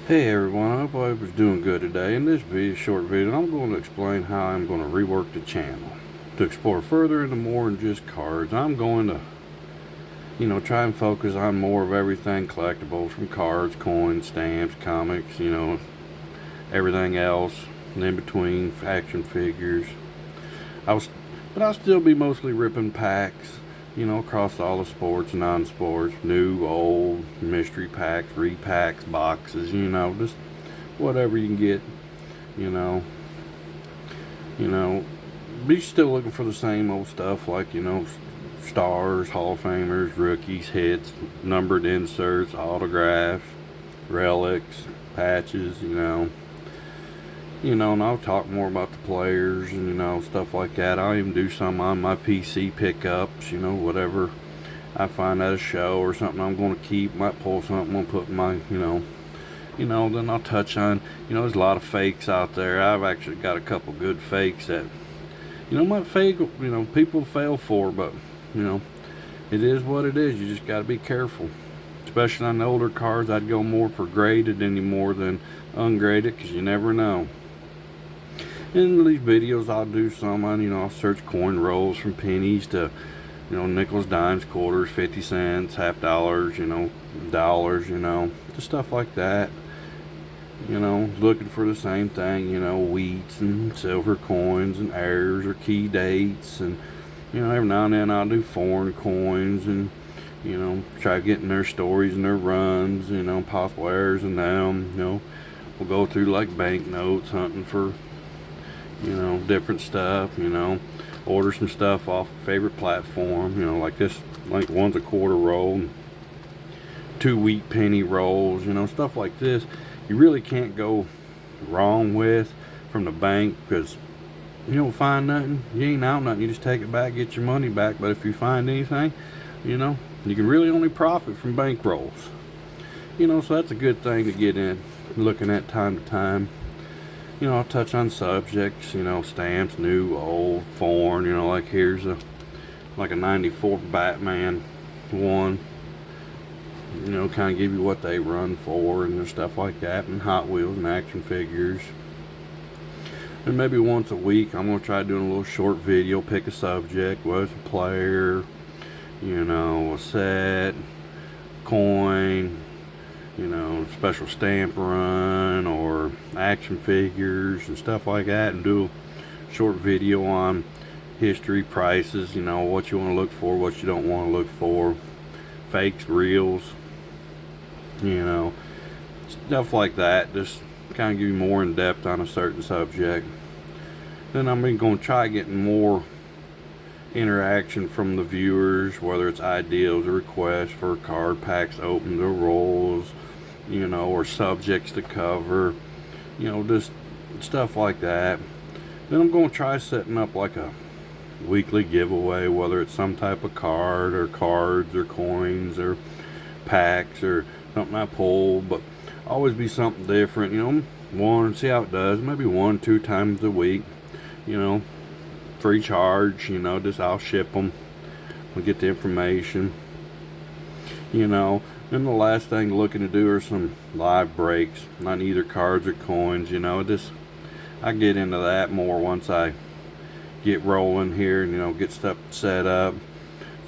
Hey everyone, I hope I was doing good today. In this short video, I'm going to explain how I'm going to rework the channel to explore further into more than just cards. I'm going to, try and focus on more of everything collectibles, from cards, coins, stamps, comics, everything else, and in between, action figures. I'll still be mostly ripping packs, across all the sports, non-sports, new, old, mystery packs, repacks, boxes, just whatever you can get, you know, you know, be still looking for the same old stuff like, stars, Hall of Famers, rookies, hits, numbered inserts, autographs, relics, patches, and I'll talk more about the players and, stuff like that. I'll even do some on my PC pickups, whatever I find at a show or something I'm going to keep. Might pull something and put in my, then I'll touch on, there's a lot of fakes out there. I've actually got a couple good fakes that, might fake, people fail for, but, it is what it is. You just got to be careful. Especially on the older cards, I'd go more for graded any more than ungraded, because you never know. In these videos, I'll do some on, I'll search coin rolls from pennies to, nickels, dimes, quarters, 50 cents, half dollars, dollars, just stuff like that. Looking for the same thing, wheats and silver coins and heirs or key dates. And, every now and then I'll do foreign coins and, try getting their stories and their runs, possible errors in them. We'll go through like banknotes, hunting for, different stuff, order some stuff off a favorite platform, like this, like one's a quarter roll, 2 wheat penny rolls, stuff like this. You really can't go wrong with from the bank, because you don't find nothing, you ain't out nothing, you just take it back, get your money back. But if you find anything, you can really only profit from bank rolls. So that's a good thing to get in looking at time to time. I'll touch on subjects, stamps, new, old, foreign, like here's like a 94 Batman one, kind of give you what they run for and stuff like that, and Hot Wheels and action figures. And maybe once a week, I'm going to try doing a little short video, pick a subject, what's a player, a set, coin, special stamp run or action figures and stuff like that, and do a short video on history, prices, what you want to look for, what you don't want to look for, fakes, reels, stuff like that. Just kind of give you more in depth on a certain subject. Then I'm going to try getting more interaction from the viewers, whether it's ideas or requests for card packs opened or rolls, or subjects to cover, just stuff like that. Then I'm going to try setting up like a weekly giveaway, whether it's some type of card or cards or coins or packs or something I pull, but always be something different, see how it does, maybe 1-2 times a week, free charge, just I'll ship them, we'll get the information, Then the last thing looking to do are some live breaks on either cards or coins, I get into that more once I get rolling here and, get stuff set up.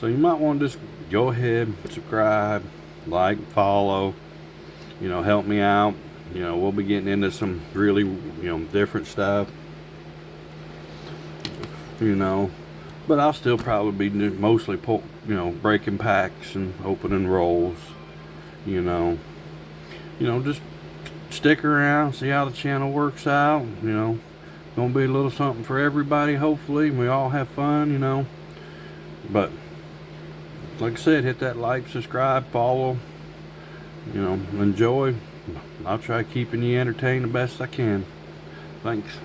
So you might want to just go ahead, subscribe, like, follow, help me out. We'll be getting into some really, different stuff, but I'll still probably be mostly breaking packs and opening rolls. Just stick around, see how the channel works out. Gonna be a little something for everybody, hopefully. We all have fun, but like I said, hit that like, subscribe, follow, enjoy. I'll try keeping you entertained the best I can. Thanks.